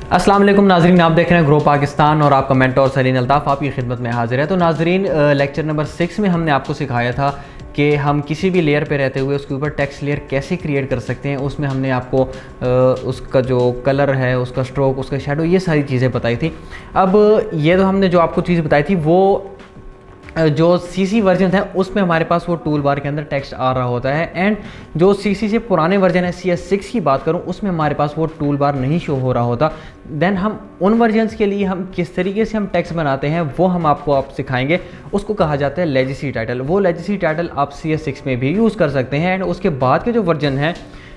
अस्सलाम वालेकुम नाजरीन, आप देख रहे हैं ग्रो पाकिस्तान और आपका मेंटोर सलीन अल्ताफ़ आपकी खिदमत में हाजिर है। तो नाजरीन, लेक्चर नंबर 6 में हमने आपको सिखाया था कि हम किसी भी लेयर पे रहते हुए उसके ऊपर टेक्स्ट लेयर कैसे क्रिएट कर सकते हैं। उसमें हमने आपको उसका जो कलर है, उसका स्ट्रोक, उसका शेडो, ये सारी चीज़ें बताई थी। अब ये तो हमने जो आपको चीज़ बताई थी वो जो सीसी वर्जन है उसमें हमारे पास वो टूल बार के अंदर टेक्स्ट आ रहा होता है, एंड जो सीसी से पुराने वर्जन है CS6 की बात करूं उसमें हमारे पास वो टूल बार नहीं शो हो रहा होता। देन हम उन वर्जन्स के लिए हम किस तरीके से हम टेक्स्ट बनाते हैं वो हम आपको सिखाएंगे। उसको कहा जाता है लेजेसी टाइटल। वो लेजेसी टाइटल आप CS6 में भी यूज़ कर सकते हैं, एंड उसके बाद के जो वर्जन हैं,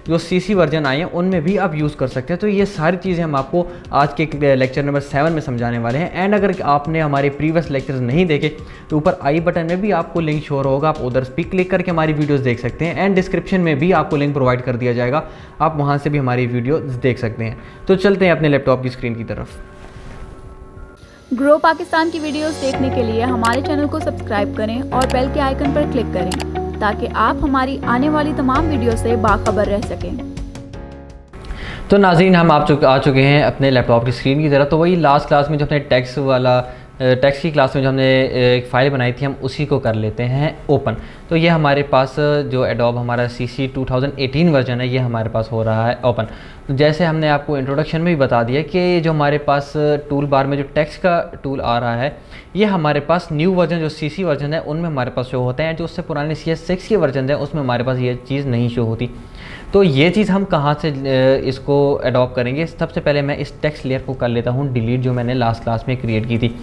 जो CC वर्जन आए हैं, उनमें भी आप यूज़ कर सकते हैं। तो ये सारी चीज़ें हम आपको आज के लेक्चर नंबर 7 में समझाने वाले हैं। एंड अगर आपने हमारे प्रीवियस लेक्चर्स नहीं देखे तो ऊपर आई बटन में भी आपको लिंक शो होगा, आप उधर भी क्लिक करके हमारी वीडियोस देख सकते हैं, एंड डिस्क्रिप्शन में भी आपको लिंक प्रोवाइड कर दिया जाएगा, आप वहाँ से भी हमारी वीडियो देख सकते हैं। तो चलते हैं अपने लैपटॉप की स्क्रीन की तरफ। ग्रो पाकिस्तान की वीडियोस देखने के लिए हमारे चैनल को सब्सक्राइब करें और बेल के आइकन पर क्लिक करें ताकि आप हमारी आने वाली तमाम वीडियो से बाखबर रह सकें। तो नाज़रीन, हम आ चुके हैं अपने लैपटॉप की स्क्रीन की तरफ। तो वही लास्ट क्लास में जो अपने टेक्स्ट की क्लास में जो हमने एक फ़ाइल बनाई थी, हम उसी को कर लेते हैं ओपन। तो ये हमारे पास जो एडोब हमारा CC 2018 वर्जन है, ये हमारे पास हो रहा है ओपन। तो जैसे हमने आपको इंट्रोडक्शन में भी बता दिया कि जो हमारे पास टूल बार में जो टेक्स्ट का टूल आ रहा है, ये हमारे पास न्यू वर्जन जो CC वर्जन है उनमें हमारे पास शो होते हैं। जो उससे पुराने CS6 के वर्जन है उसमें हमारे पास ये चीज़ नहीं शो होती। तो ये चीज़ हम कहाँ से इसको अडॉप्ट करेंगे? सबसे पहले मैं इस टेक्स्ट लेयर को कर लेता हूँ डिलीट, जो मैंने लास्ट क्लास में क्रिएट की थी।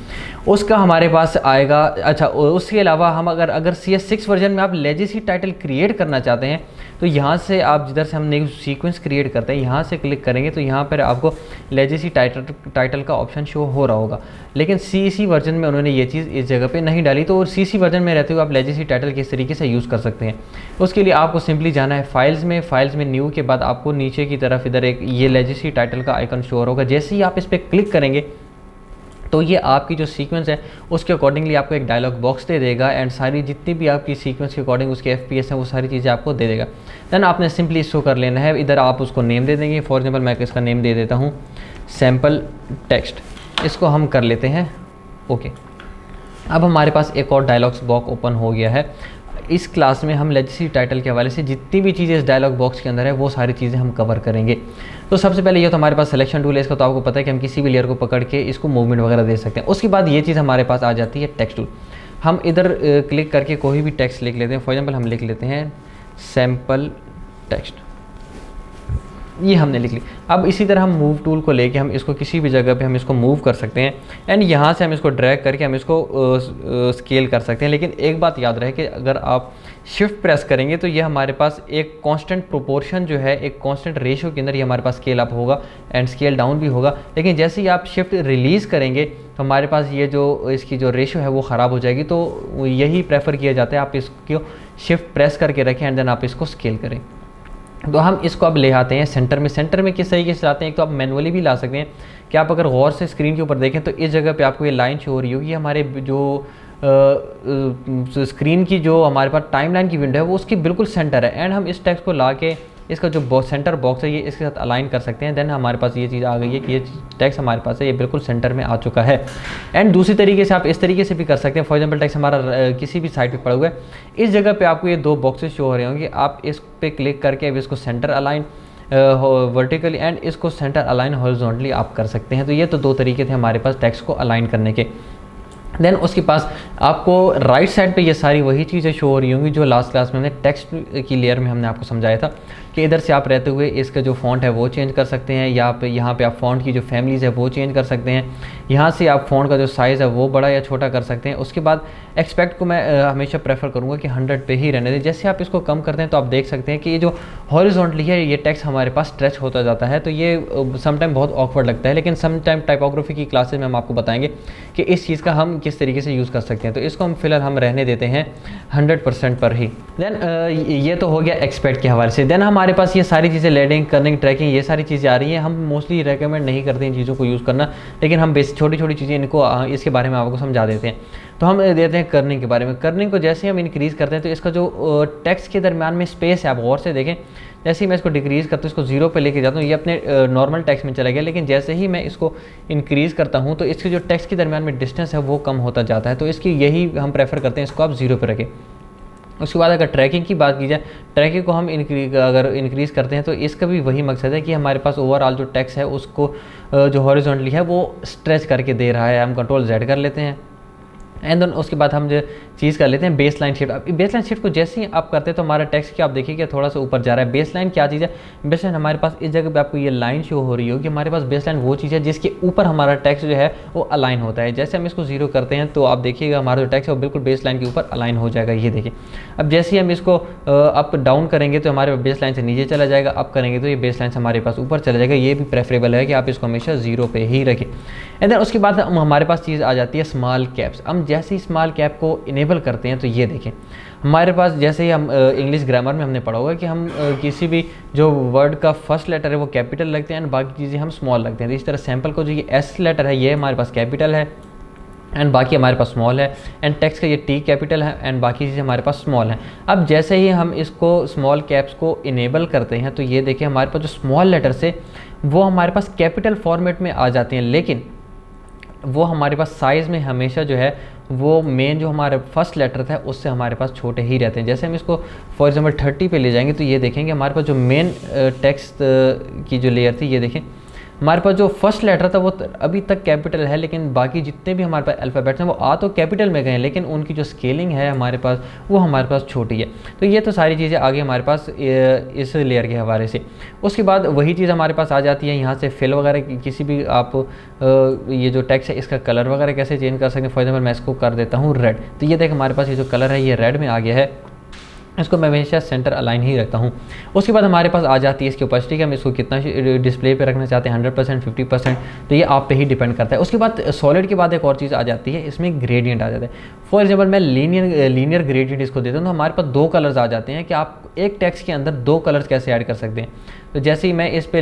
उसका हमारे पास आएगा। अच्छा, उसके अलावा हम अगर CS6 वर्जन में आप लेजेसी टाइटल क्रिएट करना चाहते हैं तो यहाँ से आप जिधर से हम नेक्स्ट सीक्वेंस क्रिएट करते हैं यहाँ से क्लिक करेंगे तो यहाँ पर आपको लेजेसी टाइटल का ऑप्शन शो हो रहा होगा। लेकिन CC वर्जन में उन्होंने ये चीज़ इस जगह पे नहीं डाली। तो CC वर्जन में रहते हुए आप लेजेसी टाइटल किस तरीके से यूज़ कर सकते हैं, उसके लिए आपको सिंपली जाना है फाइल्स में न्यू के बाद आपको नीचे की तरफ इधर एक ये लेजेसी टाइटल का आइकन शो होगा। जैसे ही आप इस पर क्लिक करेंगे तो ये आपकी जो सीक्वेंस है उसके अकॉर्डिंगली आपको एक डायलॉग बॉक्स दे देगा, एंड सारी जितनी भी आपकी सीक्वेंस के अकॉर्डिंग उसके FPS हैं वो सारी चीज़ें आपको दे देगा। देन आपने सिंपली इसको कर लेना है। इधर आप उसको नेम दे देंगे। फॉर एग्जांपल मैं इसका नेम दे देता हूँ सैम्पल टेक्स्ट। इसको हम कर लेते हैं ओके। अब हमारे पास एक और डायलॉग्स बॉक्स ओपन हो गया है। इस क्लास में हम लेजेसी टाइटल के हवाले से जितनी भी चीज़ें इस डायलॉग बॉक्स के अंदर है वो सारी चीज़ें हम कवर करेंगे। तो सबसे पहले ये तो हमारे पास सिलेक्शन टूल है। इसका तो आपको पता है कि हम किसी भी लेयर को पकड़ के इसको मूवमेंट वगैरह दे सकते हैं। उसके बाद ये चीज़ हमारे पास आ जाती है टेक्स्ट टूल। हम इधर क्लिक करके कोई भी टेक्स्ट लिख लेते हैं। फॉर एग्जाम्पल हम लिख लेते हैं सैम्पल टेक्स्ट, ये हमने लिख ली। अब इसी तरह हम मूव टूल को लेके हम इसको किसी भी जगह पे हम इसको मूव कर सकते हैं, एंड यहाँ से हम इसको ड्रैग करके हम इसको स्केल कर सकते हैं। लेकिन एक बात याद रहे कि अगर आप शिफ्ट प्रेस करेंगे तो ये हमारे पास एक कांस्टेंट प्रोपोर्शन जो है, एक कांस्टेंट रेशियो के अंदर ये हमारे पास स्केल अप होगा एंड स्केल डाउन भी होगा। लेकिन जैसे ही आप शिफ्ट रिलीज़ करेंगे तो हमारे पास ये जो इसकी जो रेशियो है वो ख़राब हो जाएगी। तो यही प्रेफर किया जाता है आप इसको शिफ्ट प्रेस करके रखें एंड देन आप इसको स्केल करें। तो हम इसको अब ले आते हैं सेंटर में। सेंटर में किस तरीके से आते हैं? एक तो आप मैनुअली भी ला सकते हैं कि आप अगर गौर से स्क्रीन के ऊपर देखें तो इस जगह पे आपको ये लाइन शो हो रही होगी। हमारे जो स्क्रीन की जो हमारे पास टाइमलाइन की विंडो है वो उसकी बिल्कुल सेंटर है, एंड हम इस टेक्स्ट को ला के इसका जो सेंटर बॉक्स है ये इसके साथ अलाइन कर सकते हैं। देन हमारे पास ये चीज़ आ गई है कि ये टेक्स्ट हमारे पास है, ये बिल्कुल सेंटर में आ चुका है। एंड दूसरी तरीके से आप इस तरीके से भी कर सकते हैं। फॉर एग्जांपल टेक्स्ट हमारा किसी भी साइड पे पड़ा हुआ है, इस जगह पे आपको ये दो बॉक्सेस शो हो रहे होंगे। आप इस पे क्लिक करके अब इसको सेंटर अलाइन वर्टिकली एंड इसको सेंटर अलाइन हॉरिजॉन्टली आप कर सकते हैं। तो ये तो दो तरीके थे हमारे पास टेक्स्ट को अलाइन करने के। देन उसके पास आपको राइट साइड पे ये सारी वही चीज़ें शो हो रही होंगी जो लास्ट क्लास में हमने टेक्स्ट की लेयर में हमने आपको समझाया था कि इधर से आप रहते हुए इसका जो फ़ॉन्ट है वो चेंज कर सकते हैं, या यहाँ पे आप फ़ॉन्ट की जो फैमिलीज़ है वो चेंज कर सकते हैं। यहाँ से आप फ़ॉन्ट का जो साइज़ है वो बड़ा या छोटा कर सकते हैं। उसके बाद एक्सपेक्ट को मैं हमेशा प्रेफर करूँगा कि 100 पे ही रहने दें। जैसे आप इसको कम करते हैं तो आप देख सकते हैं कि ये जो हॉरिजॉन्टली है ये टेक्स्ट हमारे पास स्ट्रेच होता जाता है। तो ये समटाइम बहुत ऑकवर्ड लगता है, लेकिन समटाइम टाइपोग्राफी की क्लासेज में हम आपको बताएंगे कि इस चीज़ का हम किस तरीके से यूज़ कर सकते हैं। तो इसको हम फिलहाल रहने देते हैं 100% पर ही। देन ये तो हो गया एक्सपेक्ट के हवाले से। देन हमारे हमारे पास ये सारी चीज़ें लेडिंग, कर्निंग, ट्रैकिंग, ये सारी चीज़ें आ रही हैं। हम मोस्टली रेकमेंड नहीं करते इन चीज़ों को यूज़ करना, लेकिन हम बेसिक छोटी छोटी चीज़ें इनको इसके बारे में आपको समझा देते हैं। तो हम देते हैं कर्निंग के बारे में। कर्निंग को जैसे हम इंक्रीज़ करते हैं तो इसका जो टेक्स्ट के दरमियान में स्पेस है, आप गौर से देखें, जैसे ही मैं इसको डिक्रीज़ करता हूँ, इसको 0 पे लेके जाता हूँ, ये अपने नॉर्मल टेक्स्ट में चला गया, लेकिन जैसे ही मैं इसको इंक्रीज़ करता हूँ तो इसके जो टेक्स्ट के दरमियान में डिस्टेंस है वो कम होता जाता है। तो इसकी यही हम प्रेफर करते हैं, इसको आप 0 पे रखें। उसके बाद अगर ट्रैकिंग की बात की जाए, ट्रैकिंग को हम अगर इंक्रीज़ करते हैं तो इसका भी वही मकसद है कि हमारे पास ओवरऑल जो टेक्स्ट है उसको जो हॉरिजॉन्टली है वो स्ट्रेच करके दे रहा है। हम कंट्रोल Z कर लेते हैं एंड देन उसके बाद हम जो चीज़ कर लेते हैं बेस लाइन शिफ्ट। अब बेस लाइन शिफ्ट को जैसे ही आप करते हैं तो हमारा टेक्स्ट क्या आप देखिए कि थोड़ा सा ऊपर जा रहा है। बेस लाइन क्या चीज़ है? बेस लाइन हमारे पास इस जगह पे आपको ये लाइन शो हो रही होगी, हमारे पास बेस लाइन वो चीज़ है जिसके ऊपर हमारा टेक्स्ट जो है वो अलाइन होता है। जैसे हम इसको 0 करते हैं तो आप देखिएगा हमारा जो टेक्स्ट है वो बिल्कुल बेस लाइन के ऊपर अलाइन हो जाएगा। ये देखिए, अब जैसे ही हम इसको अप डाउन करेंगे तो हमारे बेस लाइन से नीचे चला जाएगा, अप करेंगे तो ये बेस लाइन से हमारे पास ऊपर चला जाएगा। ये भी प्रेफरेबल है कि आप इसको हमेशा 0 पे ही रखें। एंड देन उसके बाद हमारे पास चीज़ आ जाती है स्मॉल कैप्स। हम जैसे ही स्मॉल कैप को इनेबल करते हैं तो ये देखें हमारे पास, जैसे ही हम इंग्लिश ग्रामर में हमने पढ़ा होगा कि हम किसी भी जो वर्ड का फर्स्ट लेटर है वो कैपिटल लगते हैं एंड बाकी चीज़ें हम स्मॉल लगते हैं। तो इस तरह सैम्पल को जो ये S लेटर है ये हमारे पास कैपिटल है एंड बाकी हमारे पास स्मॉल है, एंड टेक्स्ट का ये T कैपिटल है एंड बाकी चीज़ें हमारे पास स्मॉल हैं। अब जैसे ही हम इसको स्मॉल कैप्स को इनेबल करते हैं तो ये देखिए हमारे पास जो स्मॉल लेटर्स है वो हमारे पास कैपिटल फॉर्मेट में आ जाते हैं, लेकिन वो हमारे पास साइज़ में हमेशा जो है वो मेन जो हमारे फर्स्ट लेटर था उससे हमारे पास छोटे ही रहते हैं। जैसे हम इसको फॉर एग्जांपल 30 पे ले जाएंगे तो ये देखेंगे हमारे पास जो मेन टेक्स्ट की जो लेयर थी, ये देखें हमारे पास जो फर्स्ट लेटर था वो अभी तक कैपिटल है, लेकिन बाकी जितने भी हमारे पास अल्फ़ाबेट्स हैं वो आ तो कैपिटल में गए, लेकिन उनकी जो स्केलिंग है हमारे पास वो हमारे पास छोटी है। तो ये तो सारी चीज़ें आगे हमारे पास इस लेयर के हवाले से। उसके बाद वही चीज़ हमारे पास आ जाती है यहाँ से फिल वगैरह, किसी भी आप ये जो टेक्स्ट है इसका कलर वगैरह कैसे चेंज कर सकते हैं। फॉर एग्जाम्पल मैं इसको कर देता हूँ रेड, तो ये देख हमारे पास ये जो कलर है ये रेड में आ गया है। इसको मैं हमेशा सेंटर अलाइन ही रखता हूँ। उसके बाद हमारे पास आ जाती है इसकी ओपेसिटी, हम इसको कितना डिस्प्ले पे रखना चाहते हैं, 100%, 50%, तो ये आप पे ही डिपेंड करता है। उसके बाद सॉलिड के बाद एक और चीज़ आ जाती है, इसमें ग्रेडियंट आ जाता है। फॉर एग्जाम्पल मैं लीनियर ग्रेडियंट इसको देता हूँ तो हमारे पास 2 कलर्स आ जाते हैं कि आप एक टेक्स्ट के अंदर 2 कलर्स कैसे ऐड कर सकते हैं। तो जैसे ही मैं इस पर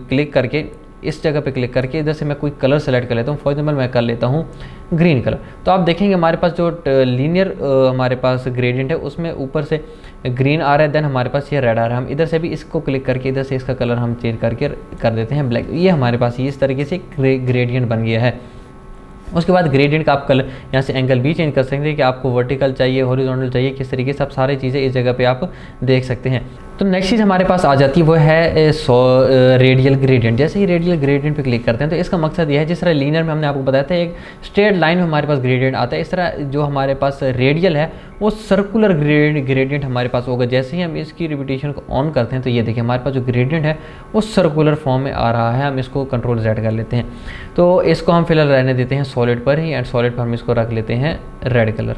क्लिक करके इस जगह पे क्लिक करके इधर से मैं कोई कलर सेलेक्ट कर लेता हूँ। फॉर एग्जाम्पल मैं कर लेता हूँ ग्रीन कलर, तो आप देखेंगे हमारे पास जो लीनियर हमारे पास ग्रेडियंट है उसमें ऊपर से ग्रीन आ रहा है, देन हमारे पास ये रेड आ रहा है। हम इधर से भी इसको क्लिक करके इधर से इसका कलर हम चेंज करके कर देते हैं ब्लैक। ये हमारे पास इस तरीके से ग्रेडियंट बन गया है। उसके बाद ग्रेडियंट का आप कलर यहाँ से एंगल भी चेंज कर सकते हैं कि आपको वर्टिकल चाहिए, हॉरिजॉन्टल चाहिए, किस तरीके से आप सारी चीज़ें इस जगह पे आप देख सकते हैं। तो नेक्स्ट चीज़ हमारे पास आ जाती है वो है रेडियल ग्रेडियंट। जैसे ही रेडियल ग्रेडियंट पे क्लिक करते हैं तो इसका मकसद यह है, जिस तरह लीनियर में हमने आपको बताया था एक स्ट्रेट लाइन में हमारे पास ग्रेडियंट आता है, इस तरह जो हमारे पास रेडियल है वो सर्कुलर ग्रेडियंट हमारे पास होगा। जैसे ही हम इसकी रिपीटेशन को ऑन करते हैं तो ये देखिए हमारे पास जो ग्रेडियंट है वो सर्कुलर फॉर्म में आ रहा है। हम इसको कंट्रोल Z कर लेते हैं, तो इसको हम फिलहाल रहने देते हैं सॉलिड पर ही, एंड सॉलिड पर हम इसको रख लेते हैं रेड कलर।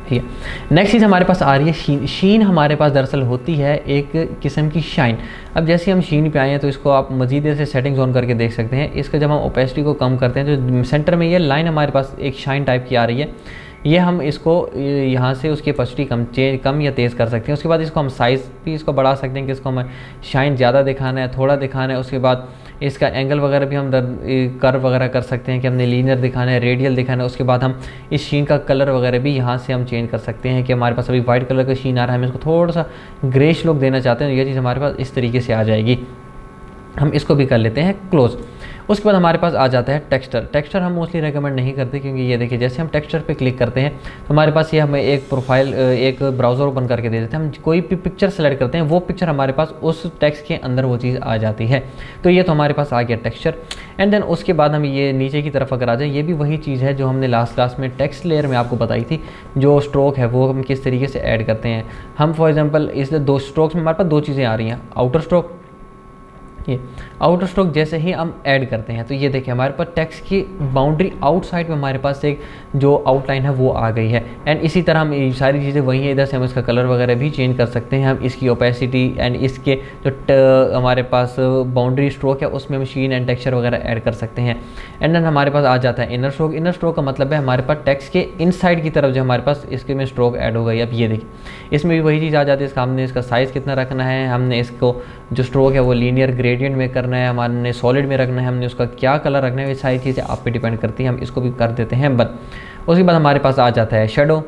ठीक है, नेक्स्ट चीज़ हमारे पास आ रही है शीन। शीन हमारे पास दरअसल होती है एक किस्म की शाइन। अब जैसे हम शीन पे आए हैं तो इसको आप मजीद ऐसे सेटिंग्स ऑन करके देख सकते हैं। इसका जब हम ओपेसिटी को कम करते हैं तो सेंटर में ये लाइन हमारे पास एक शाइन टाइप की आ रही है, ये हम इसको यहाँ से उसकी ओपेसिटी कम या तेज़ कर सकते हैं। उसके बाद इसको हम साइज़ भी इसको बढ़ा सकते हैं कि इसको हमें शाइन ज़्यादा दिखाना है, थोड़ा दिखाना है। उसके बाद इसका एंगल वगैरह भी हम कर्व वगैरह कर सकते हैं कि हमने लीनियर दिखाना है, रेडियल दिखाना है। उसके बाद हम इस शीन का कलर वगैरह भी यहाँ से हम चेंज कर सकते हैं कि हमारे पास अभी वाइट कलर का शीन आ रहा है, हम इसको थोड़ा सा ग्रेश लुक देना चाहते हैं, ये चीज़ हमारे पास इस तरीके से आ जाएगी। हम इसको भी कर लेते हैं क्लोज। उसके बाद हमारे पास आ जाता है टेक्सचर। टेक्सचर हम मोस्टली रेकमेंड नहीं करते क्योंकि ये देखिए जैसे हम टेक्सचर पे क्लिक करते हैं तो हमारे पास ये हमें एक प्रोफाइल एक ब्राउज़र ओपन करके दे देते हैं। हम कोई भी पिक्चर सेलेक्ट करते हैं वो पिक्चर हमारे पास उस टेक्स्ट के अंदर वो चीज़ आ जाती है। तो ये तो हमारे पास आ गया टेक्सचर। एंड देन उसके बाद हम ये नीचे की तरफ अगर आ जाए, ये भी वही चीज़ है जो हमने लास्ट क्लास में टेक्स्ट लेयर में आपको बताई थी। जो स्ट्रोक है वो हम किस तरीके से ऐड करते हैं। हम फॉर एग्जाम्पल इस 2 स्ट्रोक्स में हमारे पास 2 चीज़ें आ रही हैं, आउटर स्ट्रोक ये आउटर स्ट्रोक जैसे ही हम ऐड करते हैं तो ये देखिए हमारे पास टेक्स्ट की बाउंड्री आउटसाइड में हमारे पास एक जो आउटलाइन है वो आ गई है। एंड इसी तरह हम ये सारी चीज़ें वही है, इधर से हम इसका कलर वगैरह भी चेंज कर सकते हैं, हम इसकी ओपेसिटी एंड इसके जो हमारे पास बाउंड्री स्ट्रोक है उसमें मशीन एंड टेक्सचर वगैरह ऐड कर सकते हैं। एंड देन हमारे पास आ जाता है इनर स्ट्रोक। इनर स्ट्रोक का मतलब है हमारे पास टेक्स्ट के इनसाइड की तरफ जो हमारे पास इसके में स्ट्रोक ऐड हो गई। अब ये देखिए इसमें भी वही चीज़ आ जाती है, इसका हमने इसका साइज़ कितना रखना है, हमने इसको जो स्ट्रोक है वो लीनियर ग्रेडियंट में करना है, हमने सॉलिड में रखना है, हमने उसका क्या कलर रखना है, ये सारी चीज़ें आप पे डिपेंड करती हैं। हम इसको भी कर देते हैं बंद। उसके बाद हमारे पास आ जाता है शेडो।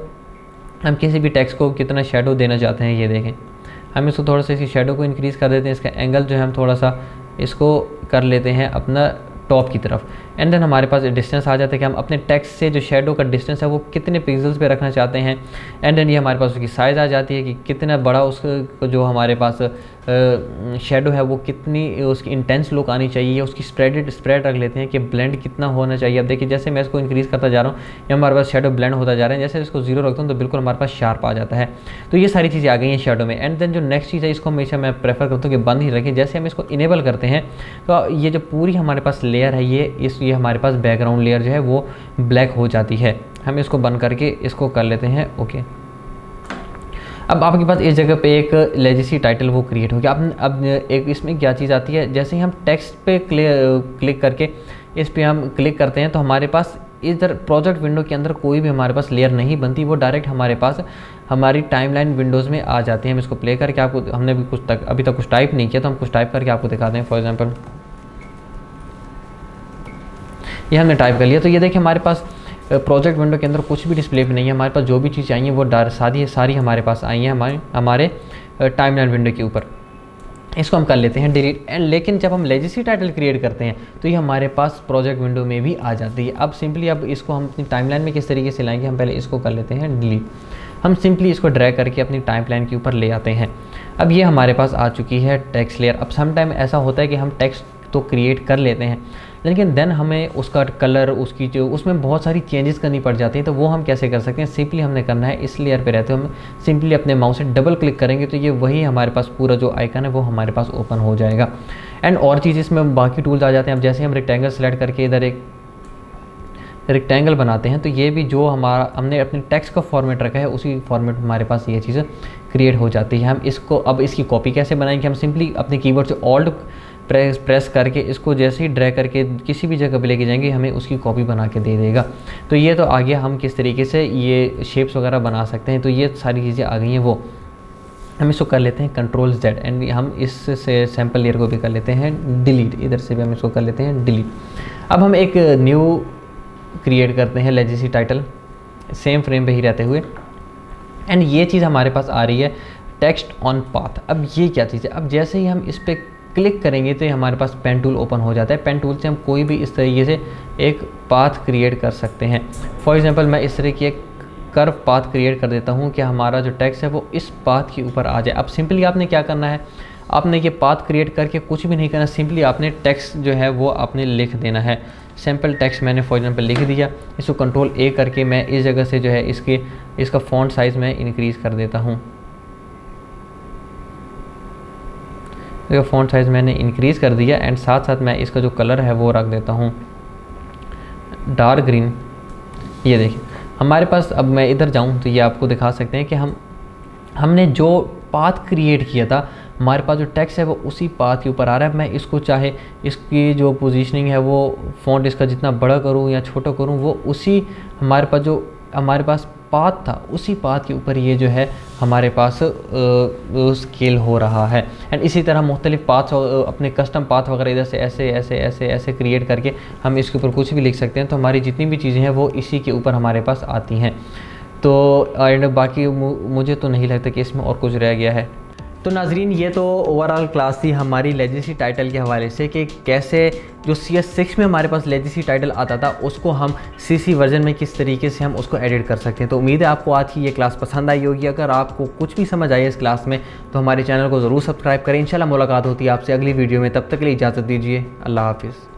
हम किसी भी टेक्स्ट को कितना शेडो देना चाहते हैं ये देखें, हम इसको थोड़ा सा इसी शेडो को इंक्रीज़ कर देते हैं, इसका एंगल जो है हम थोड़ा सा इसको कर लेते हैं अपना टॉप की तरफ। एंड देन हमारे पास डिस्टेंस आ जाता है कि हम अपने टेक्स्ट से जो शेडो का डिस्टेंस है वो कितने पिक्सल्स पे रखना चाहते हैं। एंड देन ये हमारे पास उसकी साइज़ आ जाती है कि कितना बड़ा उसको जो हमारे पास शेडो है वो कितनी उसकी इंटेंस लुक आनी चाहिए, उसकी स्प्रेड रख लेते हैं कि ब्लेंड कितना होना चाहिए। अब देखिए जैसे मैं इसको इंक्रीज़ करता जा रहा हूँ ये हमारे पास शेडो ब्लेंड होता जा रहा है, जैसे इसको 0 रखता हूँ तो बिल्कुल हमारे पास शार्प आ जाता है। तो ये सारी चीज़ें आ गई हैं शेडो में। एंड देन जो नेक्स्ट चीज़ है इसको हमेशा मैं प्रेफर करता हूँ कि बंद ही रखें। जैसे हम इसको इनेबल करते हैं तो ये जो पूरी हमारे पास लेयर है ये हमारे पास बैकग्राउंड लेयर जो है वो ब्लैक हो जाती है। हम इसको बंद करके इसको कर लेते हैं ओके। अब आपके पास इस जगह पे एक लेजेसी टाइटल वो क्रिएट हो गया। अब एक इसमें क्या चीज़ आती है, जैसे ही हम टेक्स्ट पे क्लिक करके इस पे हम क्लिक करते हैं तो हमारे पास इधर प्रोजेक्ट विंडो के अंदर कोई भी हमारे पास लेयर नहीं बनती, वो डायरेक्ट हमारे पास हमारी टाइमलाइन विंडोज़ में आ जाती है। हम इसको प्ले करके आपको, हमने भी अभी तक कुछ टाइप नहीं किया तो हम कुछ टाइप करके आपको दिखाते हैं। फॉर एग्जाम्पल ये हमने टाइप कर लिया तो ये देखिए हमारे पास प्रोजेक्ट विंडो के अंदर कुछ भी डिस्प्ले पे नहीं है, हमारे पास जो भी चीज़ आई हैं वो सारी हमारे पास आई हैं हमारे टाइमलाइन विंडो के ऊपर। इसको हम कर लेते हैं डिलीट। एंड लेकिन जब हम लेजेसी टाइटल क्रिएट करते हैं तो ये हमारे पास प्रोजेक्ट विंडो में भी आ जाती है। अब इसको हम अपनी टाइमलाइन में किस तरीके से लाएंगे, हम पहले इसको कर लेते हैं डिलीट। हम सिंपली इसको ड्रैग करके अपनी टाइमलाइन के ऊपर ले आते हैं। अब ये हमारे पास आ चुकी है टेक्स्ट लेयर। अब सम टाइम ऐसा होता है कि हम टेक्स्ट तो क्रिएट कर लेते हैं लेकिन देन हमें उसका कलर, उसकी जो उसमें बहुत सारी चेंजेस करनी पड़ जाती हैं। तो वो हम कैसे कर सकते हैं, सिंपली हमने करना है इस लेयर पे रहते हुए हम सिंपली अपने माउस से डबल क्लिक करेंगे तो ये वही हमारे पास पूरा जो आइकन है वो हमारे पास ओपन हो जाएगा। एंड और चीज़ इसमें बाकी टूल्स आ जाते हैं। अब जैसे हम रेक्टेंगल सेलेक्ट करके इधर एक रेक्टेंगल बनाते हैं तो ये भी जो हमने अपने टेक्स्ट का फॉर्मेट रखा है उसी फॉर्मेट में हमारे पास ये चीज़ क्रिएट हो जाती है। हम इसको अब इसकी कॉपी कैसे बनाएंगे, हम सिंपली अपने कीबोर्ड से ऑल्ट प्रेस करके इसको जैसे ही ड्रैग करके किसी भी जगह पे लेके जाएंगे हमें उसकी कॉपी बना के दे देगा। तो ये तो आ गया हम किस तरीके से ये शेप्स वगैरह बना सकते हैं। तो ये सारी चीज़ें आ गई हैं। वो हम इसको कर लेते हैं Ctrl+Z एंड हम इससे सैम्पल लेयर को भी कर लेते हैं डिलीट। इधर से भी हम इसको कर लेते हैं डिलीट। अब हम एक न्यू क्रिएट करते हैं लेजेसी टाइटल सेम फ्रेम पे ही रहते हुए। एंड ये चीज़ हमारे पास आ रही है टेक्स्ट ऑन पाथ। अब ये क्या चीज़ है, अब जैसे ही हम इस पर क्लिक करेंगे तो ये हमारे पास पेन टूल ओपन हो जाता है। पेन टूल से हम कोई भी इस तरीके से एक पाथ क्रिएट कर सकते हैं। फॉर एग्जांपल मैं इस तरह की एक कर्व पाथ क्रिएट कर देता हूँ कि हमारा जो टेक्स्ट है वो इस पाथ के ऊपर आ जाए। अब सिंपली आपने क्या करना है, आपने ये पाथ क्रिएट करके कुछ भी नहीं करना, सिंपली आपने टेक्स्ट जो है वो आपने लिख देना है। सैम्पल टेक्स्ट मैंने फॉर एग्जांपल लिख दिया। इसको Ctrl+A करके मैं इस जगह से जो है इसका फ़ॉन्ट साइज़ मैं इंक्रीज़ कर देता हूँ। इसका फ़ॉन्ट साइज़ मैंने इंक्रीज़ कर दिया एंड साथ साथ मैं इसका जो कलर है वो रख देता हूँ डार्क ग्रीन। ये देखिए हमारे पास, अब मैं इधर जाऊँ तो ये आपको दिखा सकते हैं कि हमने जो पाथ क्रिएट किया था हमारे पास जो टेक्स्ट है वो उसी पाथ के ऊपर आ रहा है। मैं इसको चाहे इसकी जो पोजीशनिंग है वो फ़ॉन्ट इसका जितना बड़ा करूँ या छोटा करूँ वो उसी हमारे पास पाथ था उसी पाथ के ऊपर ये जो है हमारे पास स्केल हो रहा है। एंड इसी तरह मुख्तलिफ पाथ्स अपने कस्टम पाथ वगैरह इधर से ऐसे ऐसे ऐसे ऐसे क्रिएट करके हम इसके ऊपर कुछ भी लिख सकते हैं। तो हमारी जितनी भी चीज़ें हैं वो इसी के ऊपर हमारे पास आती हैं। तो एंड बाकी मुझे तो नहीं लगता कि इसमें और कुछ रह गया है। तो नाजरीन ये तो ओवरऑल क्लास थी हमारी लेजेसी टाइटल के हवाले से कि कैसे जो CS6 में हमारे पास लेजेसी टाइटल आता था उसको हम CC वर्जन में किस तरीके से हम उसको एडिट कर सकते हैं। तो उम्मीद है आपको आज की ये क्लास पसंद आई होगी। अगर आपको कुछ भी समझ आई इस क्लास में तो हमारे चैनल को ज़रूर सब्सक्राइब करें। इंशाल्लाह मुलाकात होती है आपसे अगली वीडियो में, तब तक के लिए इजाज़त दीजिए। अल्लाह हाफिज़।